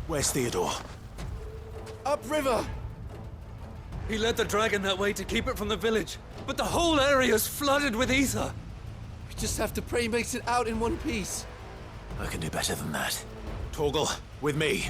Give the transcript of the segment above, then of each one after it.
Where's Theodore? Upriver! He led the dragon that way to keep it from the village, but the whole area's flooded with ether. We just have to pray he makes it out in one piece. I can do better than that. Torgal, with me.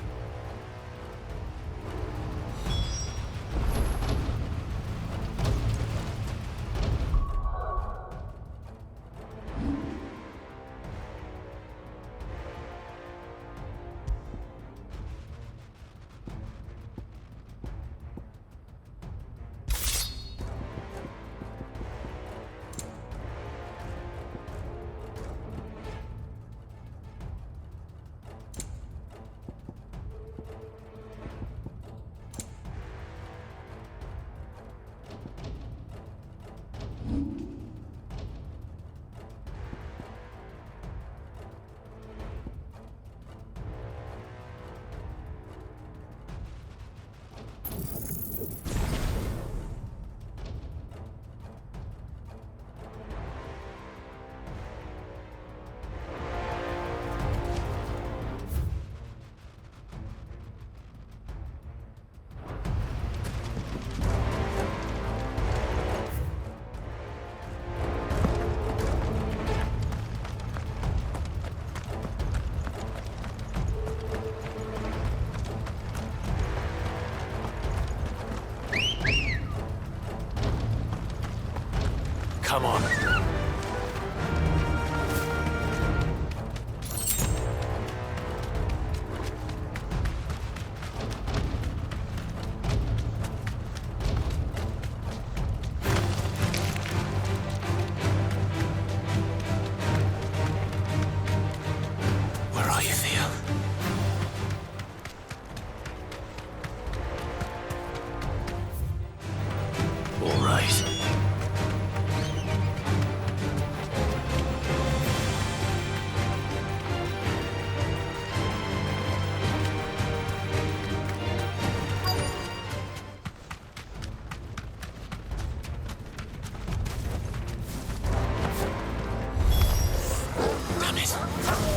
Come on. Where are you, Theo? All right. Damn it.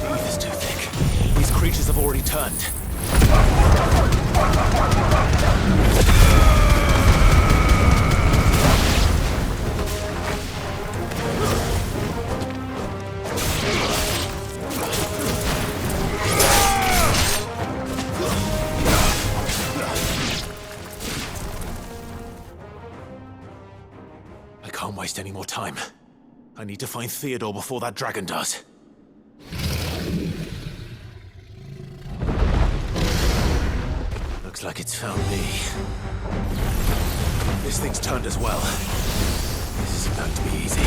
Breathe is too thick. These creatures have already turned. I can't waste any more time. I need to find Theodore before that dragon does. Looks like it's found me. This thing's turned as well. This isn't going to be easy.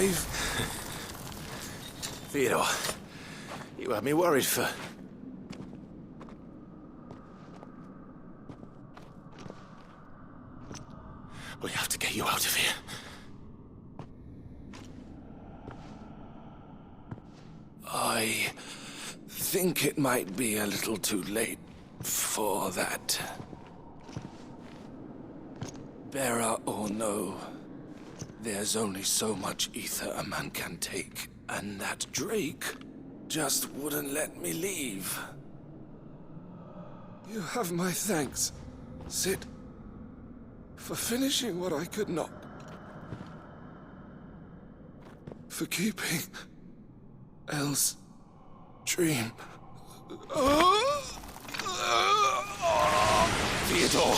Clive? Theodore, you had me worried for... We have to get you out of here. I think it might be a little too late for that. Bearer or no, there's only so much ether a man can take, and that Drake just wouldn't let me leave. You have my thanks, Sid, for finishing what I could not. For keeping Elle's dream. Theodore!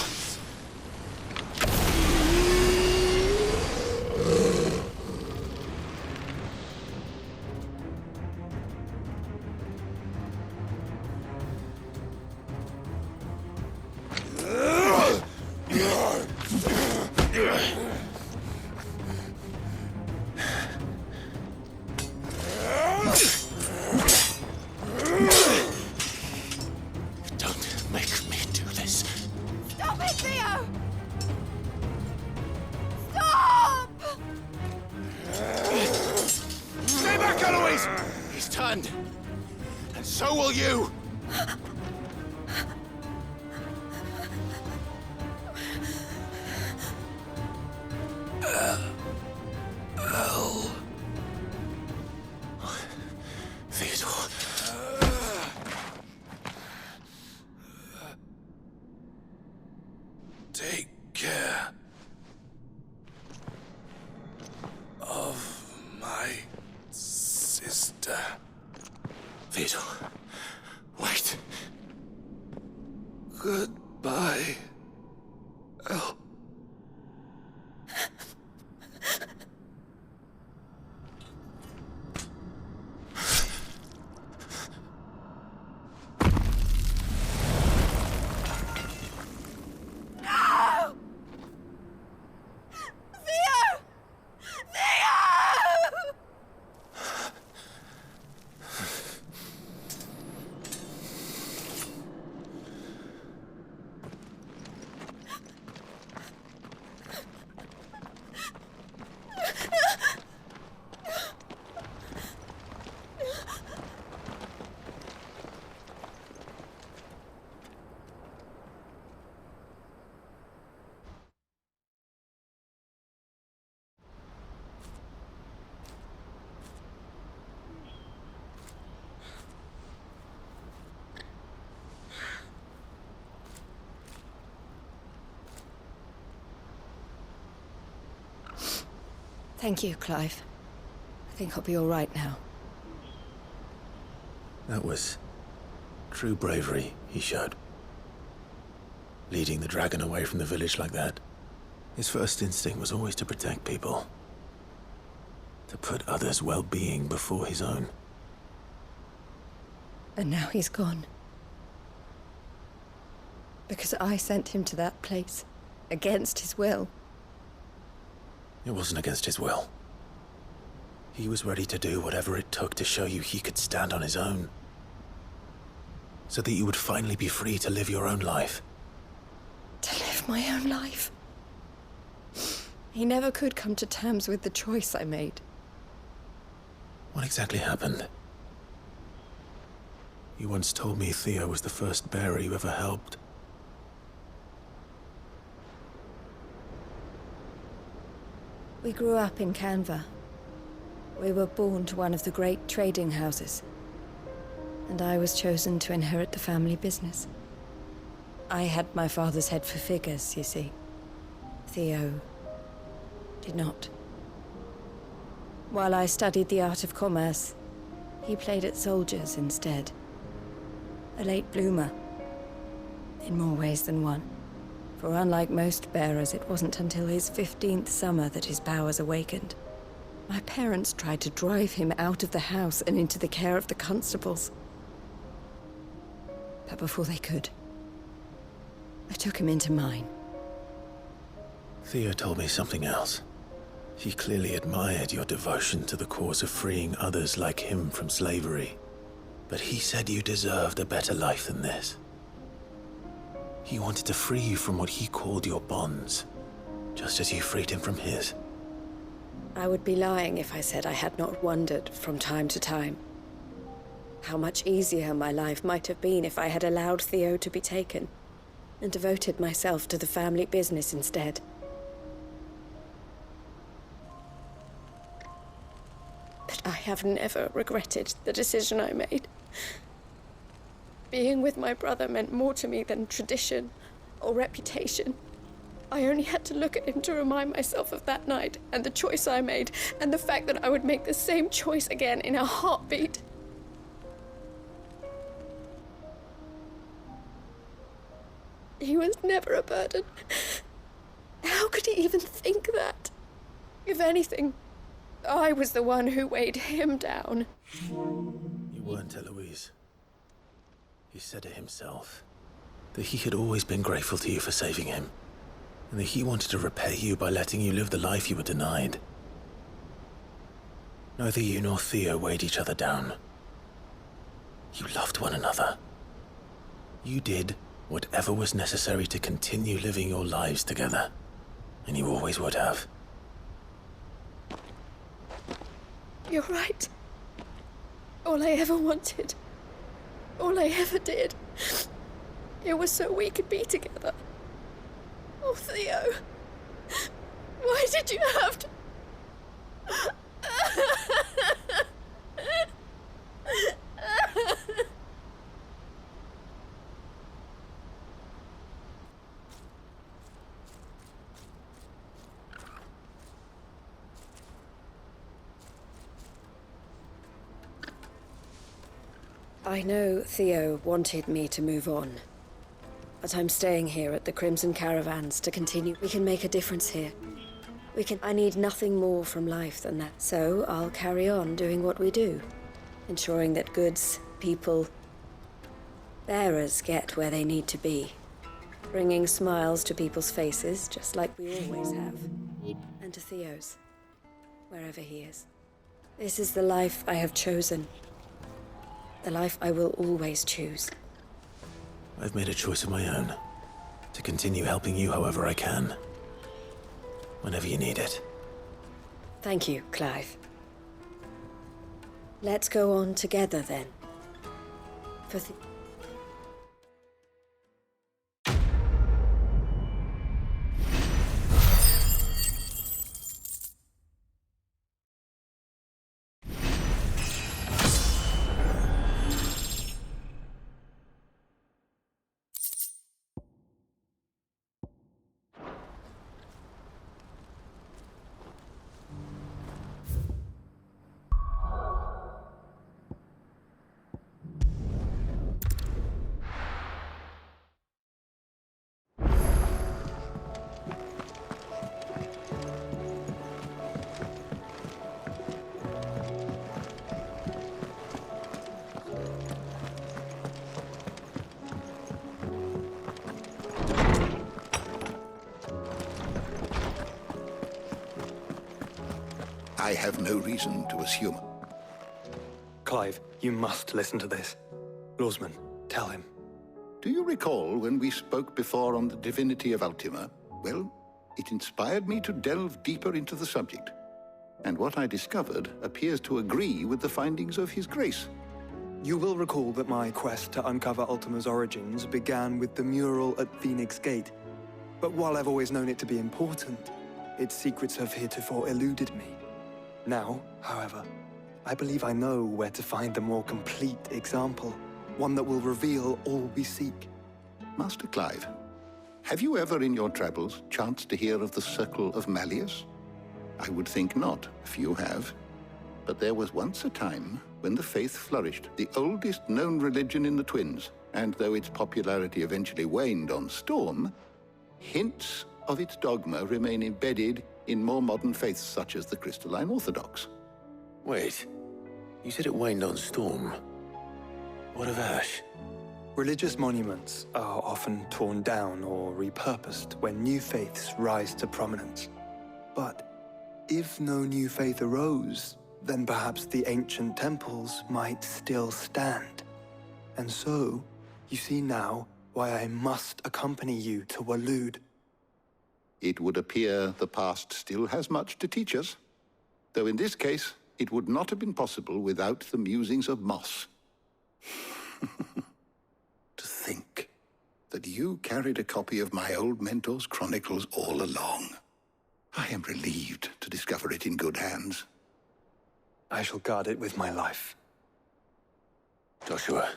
Don't make me do this. Stop it, Theo! Stop! Stay back, Eloise! He's turned. And so will you! Theodore. Take care of my sister. Theodore. Wait. Goodbye, Elle. No! Theo! Theo! Thank you, Clive. I think I'll be all right now. That was true bravery he showed. Leading the dragon away from the village like that. His first instinct was always to protect people. To put others' well-being before his own. And now he's gone. Because I sent him to that place, against his will. It wasn't against his will. He was ready to do whatever it took to show you he could stand on his own. So that you would finally be free to live your own life. To live my own life. He never could come to terms with the choice I made. What exactly happened? You once told me Theo was the first bearer you ever helped. We grew up in Canva. We were born to one of the great trading houses. And I was chosen to inherit the family business. I had my father's head for figures, you see. Theo did not. While I studied the art of commerce, he played at soldiers instead. A late bloomer, in more ways than one. For unlike most bearers, it wasn't until his 15th summer that his powers awakened. My parents tried to drive him out of the house and into the care of the constables. But before they could, I took him into mine. Theo told me something else. He clearly admired your devotion to the cause of freeing others like him from slavery. But he said you deserved a better life than this. He wanted to free you from what he called your bonds, just as you freed him from his. I would be lying if I said I had not wondered from time to time how much easier my life might have been if I had allowed Theo to be taken and devoted myself to the family business instead. But I have never regretted the decision I made. Being with my brother meant more to me than tradition or reputation. I only had to look at him to remind myself of that night and the choice I made and the fact that I would make the same choice again in a heartbeat. He was never a burden. How could he even think that? If anything, I was the one who weighed him down. You weren't, Eloise. He said it himself. That he had always been grateful to you for saving him. And that he wanted to repay you by letting you live the life you were denied. Neither you nor Theo weighed each other down. You loved one another. You did whatever was necessary to continue living your lives together. And you always would have. You're right. All I ever wanted, all I ever did, it was so we could be together. Oh, Theo, why did you have to... I know Theo wanted me to move on, but I'm staying here at the Crimson Caravans to continue. We can make a difference here. I need nothing more from life than that. So I'll carry on doing what we do, ensuring that goods, people, bearers get where they need to be, bringing smiles to people's faces, just like we always have, and to Theo's, wherever he is. This is the life I have chosen. The life I will always choose. I've made a choice of my own. To continue helping you however I can. Whenever you need it. Thank you, Clive. Let's go on together then. For I have no reason to assume. Clive, you must listen to this. Lawsman, tell him. Do you recall when we spoke before on the divinity of Ultima? Well, it inspired me to delve deeper into the subject. And what I discovered appears to agree with the findings of His Grace. You will recall that my quest to uncover Ultima's origins began with the mural at Phoenix Gate. But while I've always known it to be important, its secrets have heretofore eluded me. Now, however, I believe I know where to find the more complete example, one that will reveal all we seek. Master Clive, have you ever in your travels chanced to hear of the Circle of Malleus? I would think not, if you have. But there was once a time when the faith flourished, the oldest known religion in the Twins, and though its popularity eventually waned on Storm, hints of its dogma remain embedded in more modern faiths such as the Crystalline Orthodox. Wait, you said it waned on Storm. What of Ash? Religious monuments are often torn down or repurposed when new faiths rise to prominence. But if no new faith arose, then perhaps the ancient temples might still stand. And so, you see now why I must accompany you to Waloed. It would appear the past still has much to teach us, though in this case, it would not have been possible without the musings of Moss. To think that you carried a copy of my old mentor's chronicles all along. I am relieved to discover it in good hands. I shall guard it with my life. Joshua,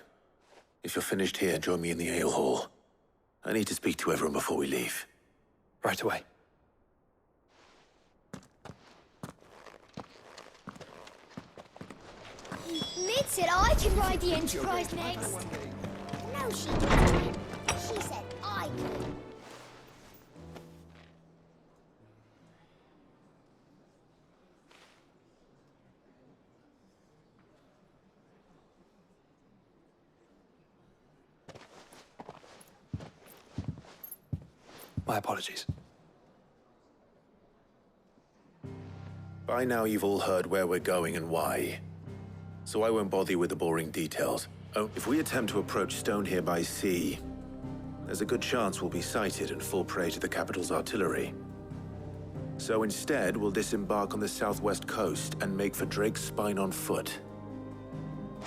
if you're finished here, join me in the ale hall. I need to speak to everyone before we leave. Right away. Mid said I could ride the Enterprise next. No, she didn't. She said I could. My apologies. By now you've all heard where we're going and why, so I won't bother you with the boring details. Oh, if we attempt to approach Stone here by sea, there's a good chance we'll be sighted and fall prey to the capital's artillery. So instead, we'll disembark on the southwest coast and make for Drake's Spine on foot.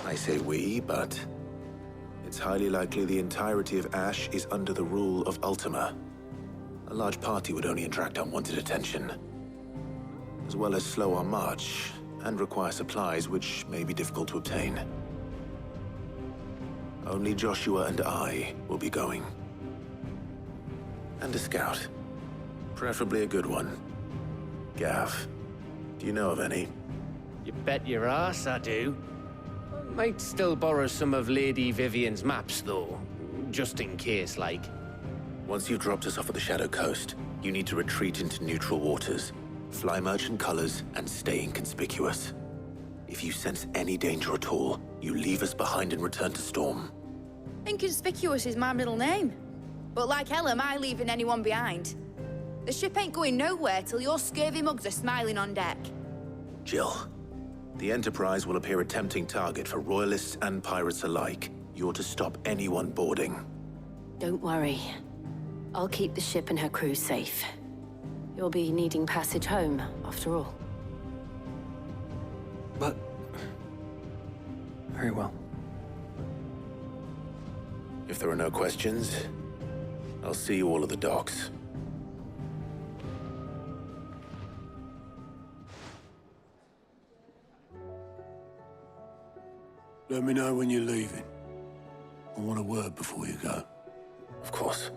I say we, but it's highly likely the entirety of Ash is under the rule of Ultima. A large party would only attract unwanted attention, as well as slow our march and require supplies which may be difficult to obtain. Only Joshua and I will be going. And a scout. Preferably a good one. Gav, do you know of any? You bet your ass I do. Might still borrow some of Lady Vivian's maps, though. Just in case, like. Once you've dropped us off at the Shadow Coast, you need to retreat into neutral waters, fly merchant colors, and stay inconspicuous. If you sense any danger at all, you leave us behind and return to Storm. Inconspicuous is my middle name. But like hell am I leaving anyone behind. The ship ain't going nowhere till your scurvy mugs are smiling on deck. Jill, the Enterprise will appear a tempting target for royalists and pirates alike. You're to stop anyone boarding. Don't worry. I'll keep the ship and her crew safe. You'll be needing passage home, after all. But... very well. If there are no questions, I'll see you all at the docks. Let me know when you're leaving. I want a word before you go. Of course.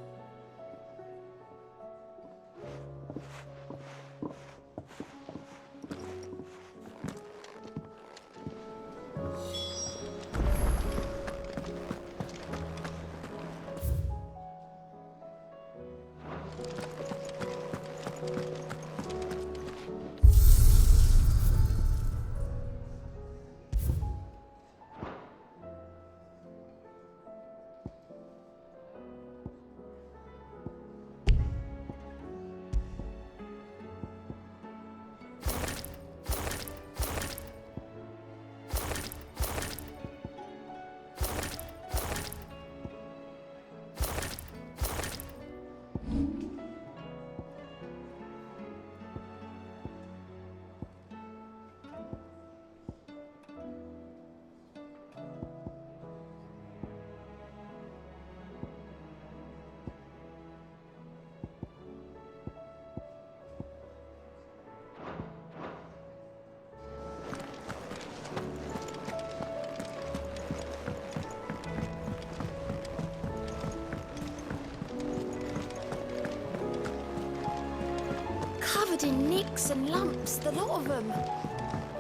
Covered in nicks and lumps, the lot of them.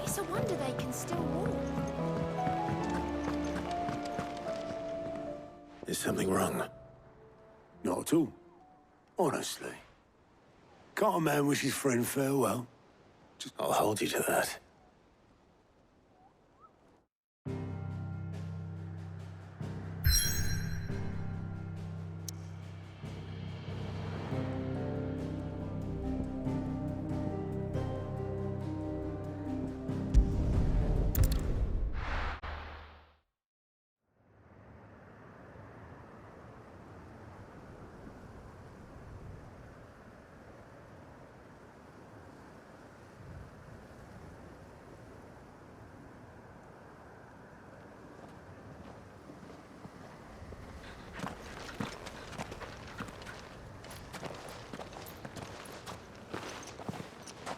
It's a wonder they can still walk. Is something wrong? Not at all. Honestly. Can't a man wish his friend farewell? I'll hold you to that.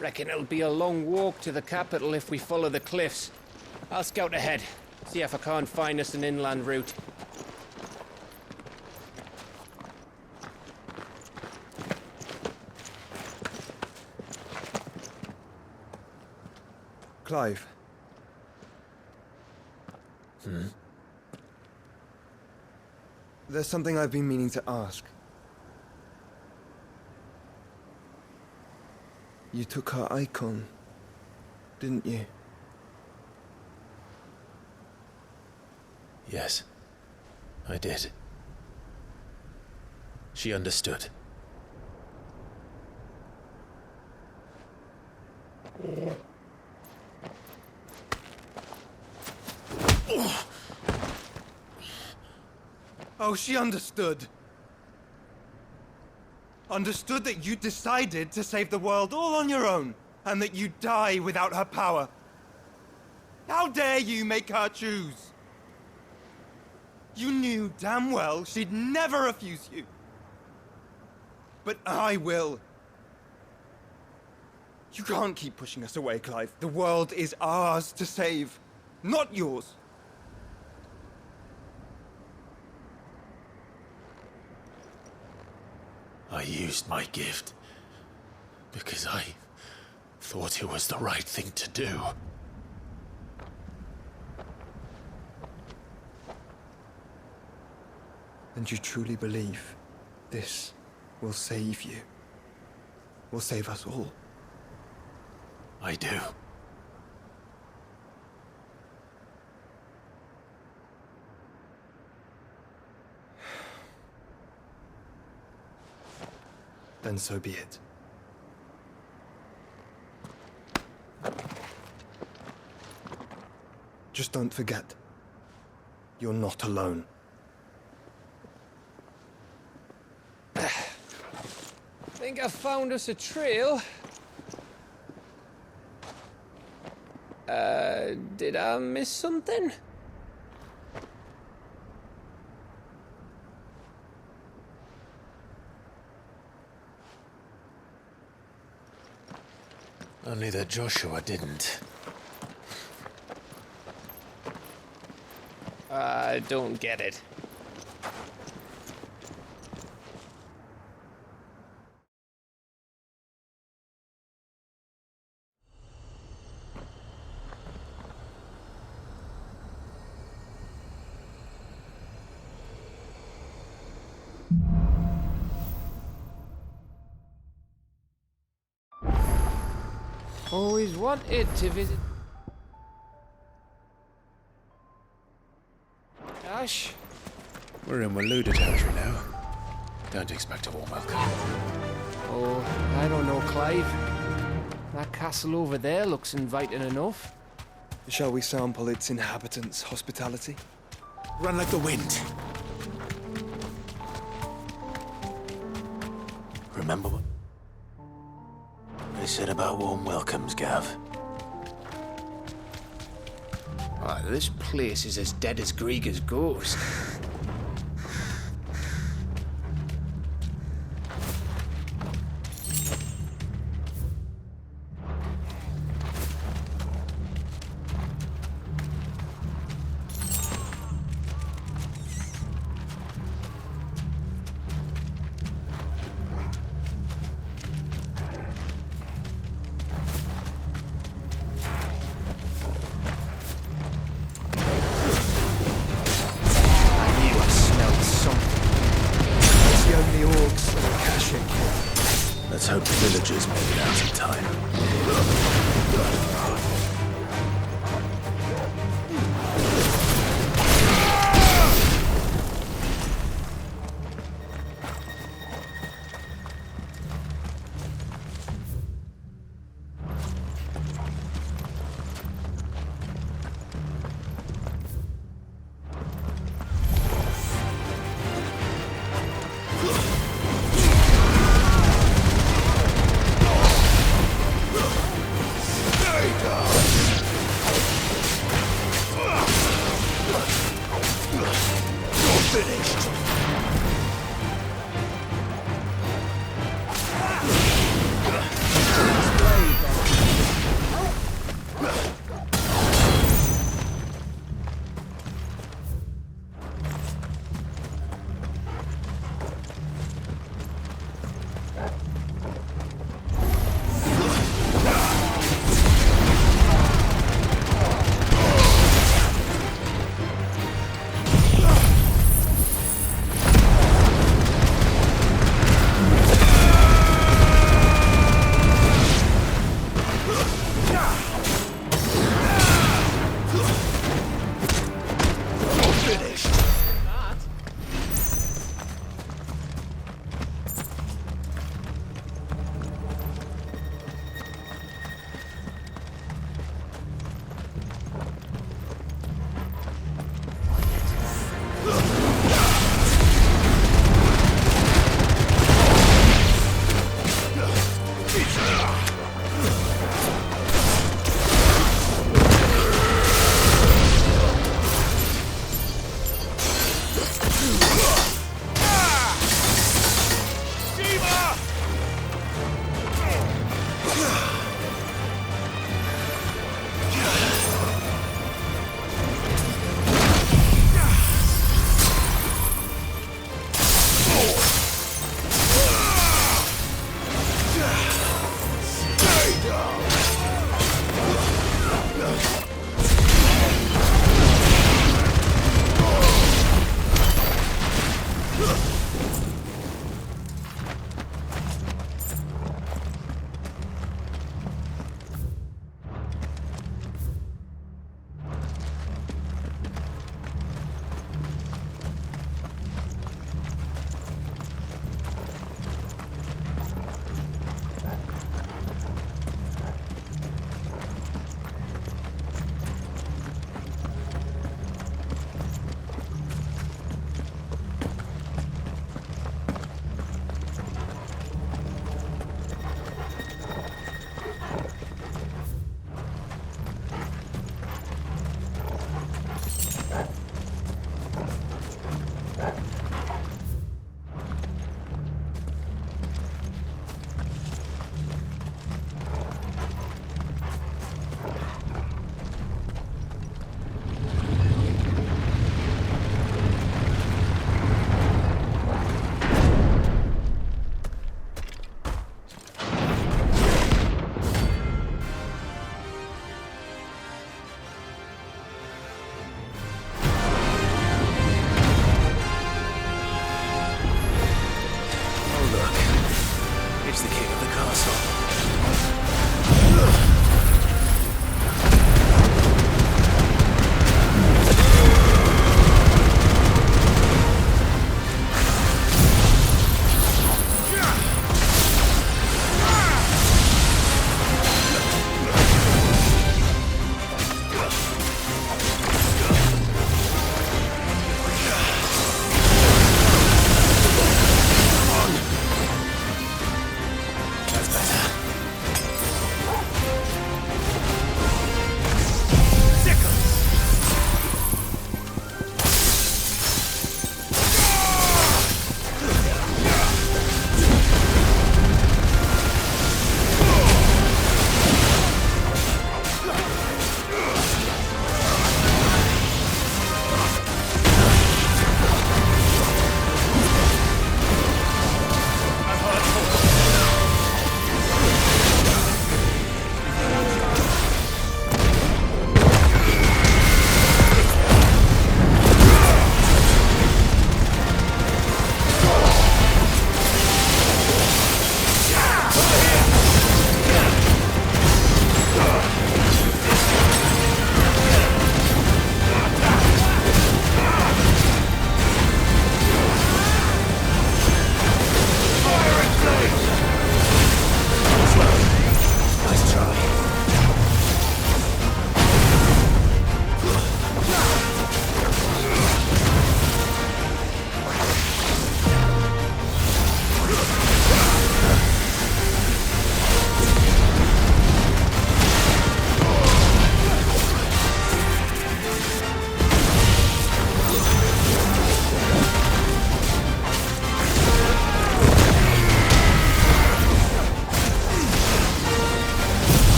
Reckon it'll be a long walk to the capital if we follow the cliffs. I'll scout ahead, see if I can't find us an inland route. Clive. There's something I've been meaning to ask. You took her icon, didn't you? Yes, I did. She understood. Oh, she understood. Understood that you decided to save the world all on your own, and that you'd die without her power. How dare you make her choose? You knew damn well she'd never refuse you. But I will. You can't keep pushing us away, Clive. The world is ours to save, not yours. I used my gift because I thought it was the right thing to do. And you truly believe this will save you? Will save us all? I do. Then so be it. Just don't forget, you're not alone. Think I found us a trail. Did I miss something? Only that Joshua didn't. I don't get it. Always wanted to visit. Ash? We're in Waluda territory now. Don't expect a warm welcome. Oh, I don't know, Clive. That castle over there looks inviting enough. Shall we sample its inhabitants' hospitality? Run like the wind. Remember what they said about warm welcomes, Gav? Ah, this place is as dead as Grieger's ghost.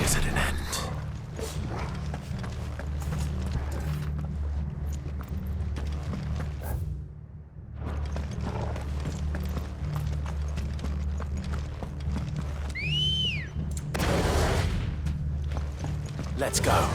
is at an end. Let's go.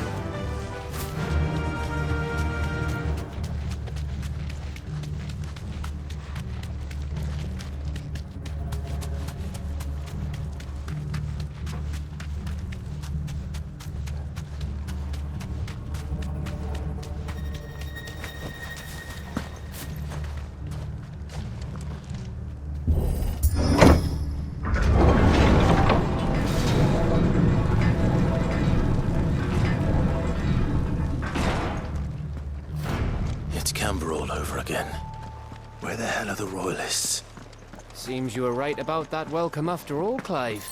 All over again. Where the hell are the Royalists? Seems you were right about that welcome after all, Clive.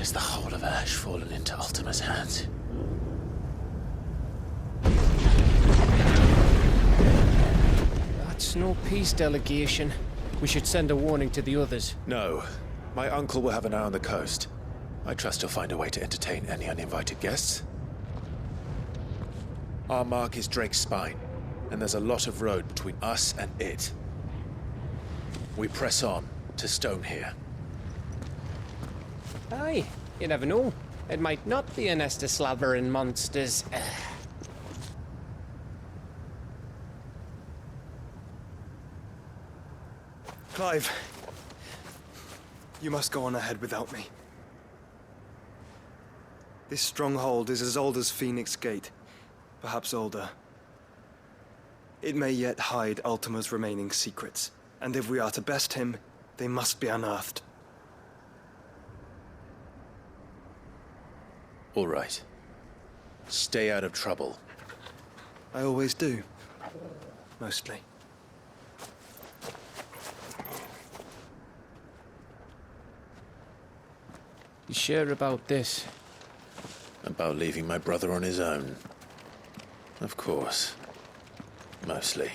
Is the whole of Ash fallen into Ultima's hands? That's no peace delegation. We should send a warning to the others. No. My uncle will have an eye on the coast. I trust he'll find a way to entertain any uninvited guests. Our mark is Drake's spine, and there's a lot of road between us and it. We press on to Stone here. Aye, you never know. It might not be a nest of slavering monsters. Clive, you must go on ahead without me. This stronghold is as old as Phoenix Gate, perhaps older. It may yet hide Ultima's remaining secrets, and if we are to best him, they must be unearthed. All right. Stay out of trouble. I always do. Mostly. You sure about this? About leaving my brother on his own. Of course. Mostly.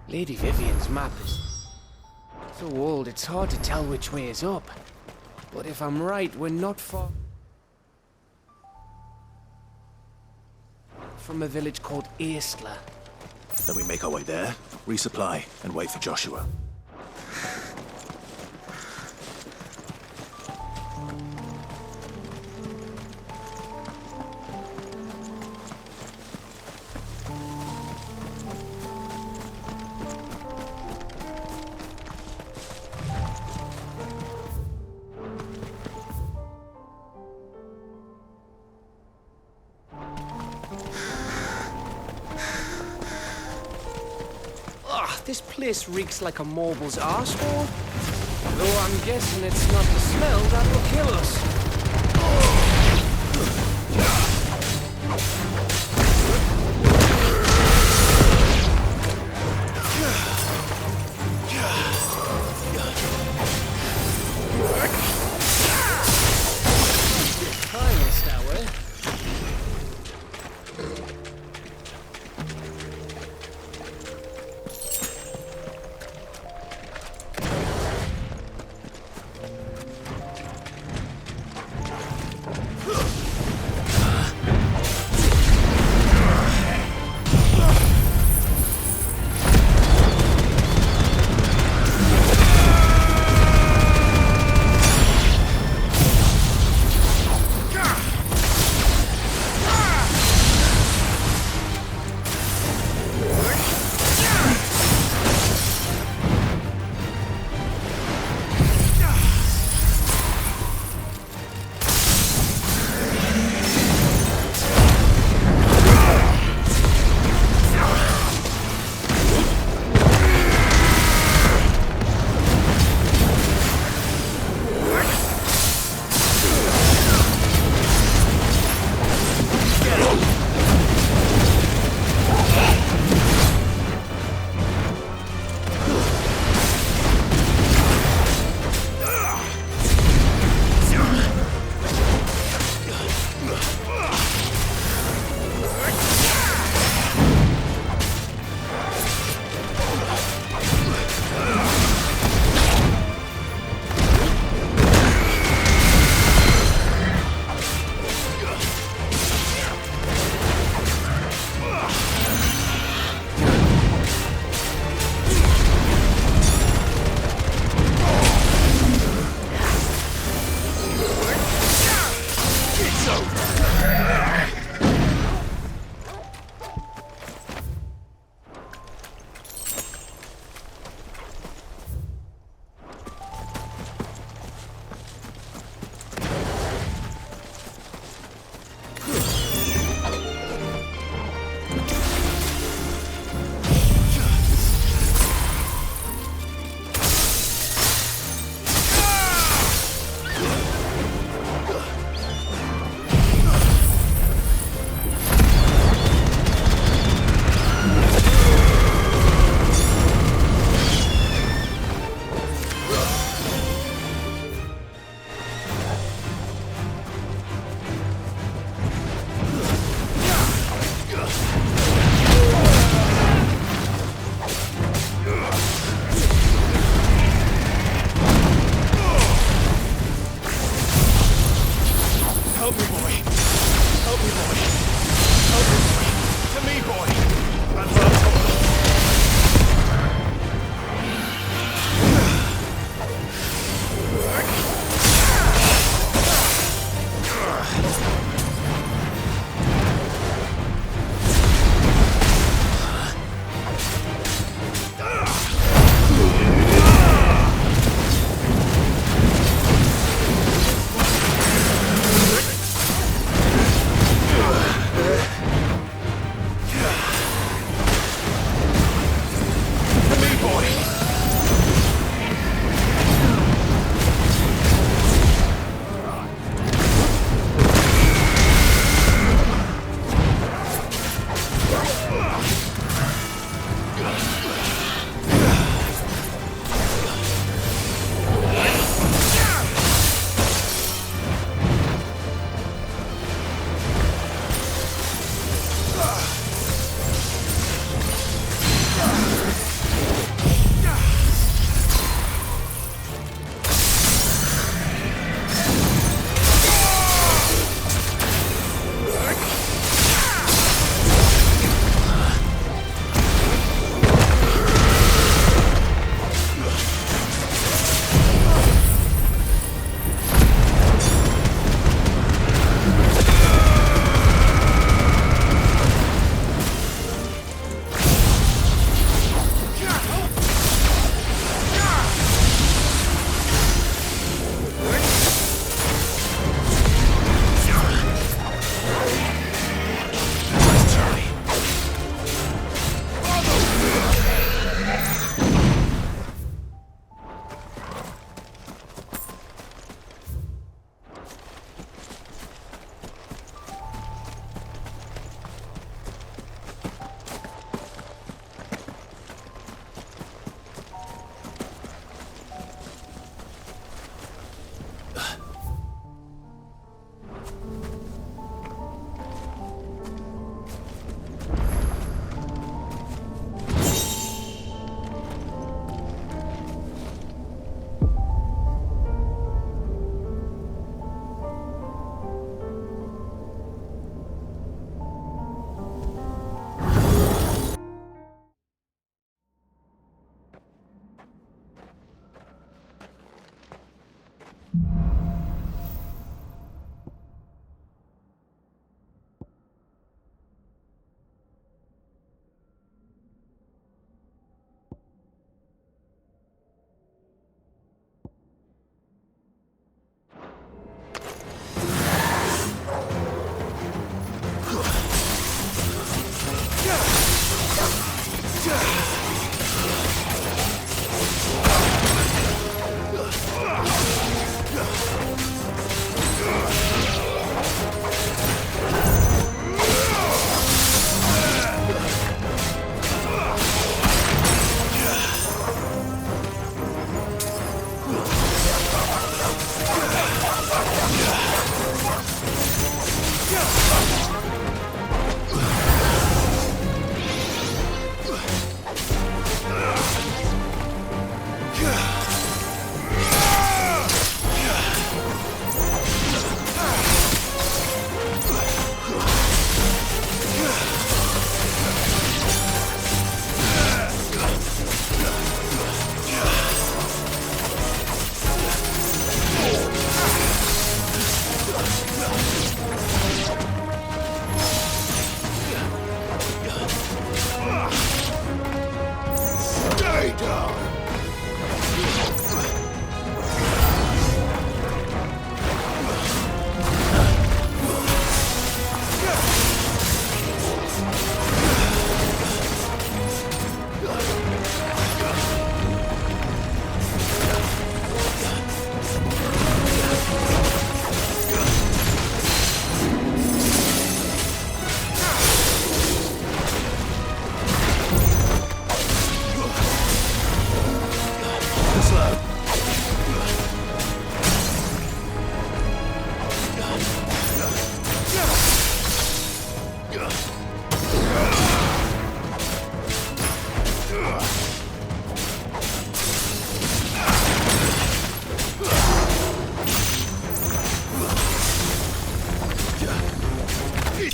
Lady Vivian's map is so old it's hard to tell which way is up. But if I'm right, we're not far from a village called Eastla. Then we make our way there, resupply, and wait for Joshua. This place reeks like a mobile's arsehole. Though I'm guessing it's not the smell that will kill us. Finest hour.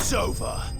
It's over.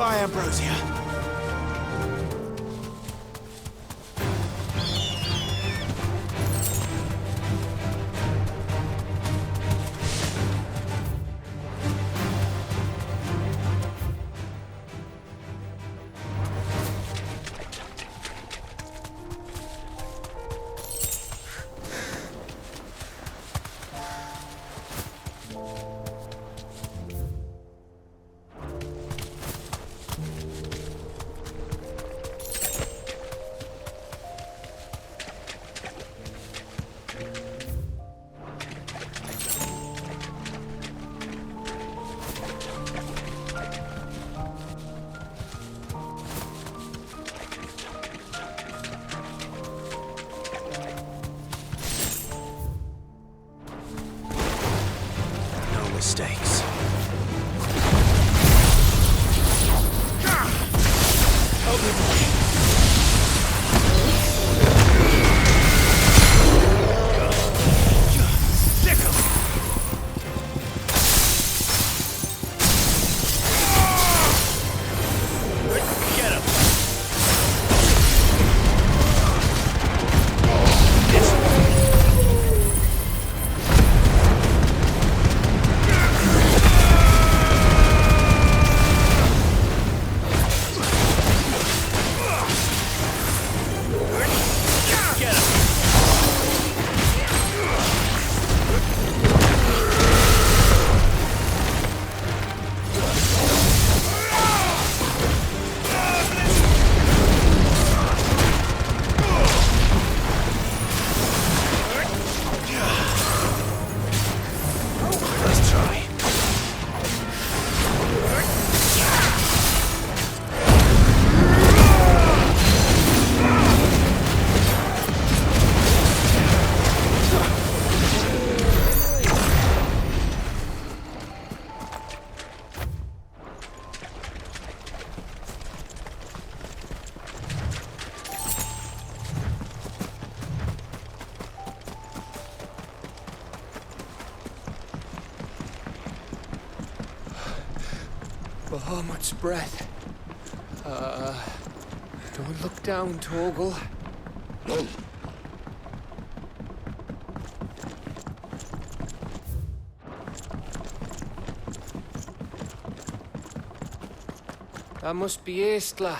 fly, Ambrosia. Mistakes. Bahamut's breath. Don't look down, Torgal. That must be Aistla.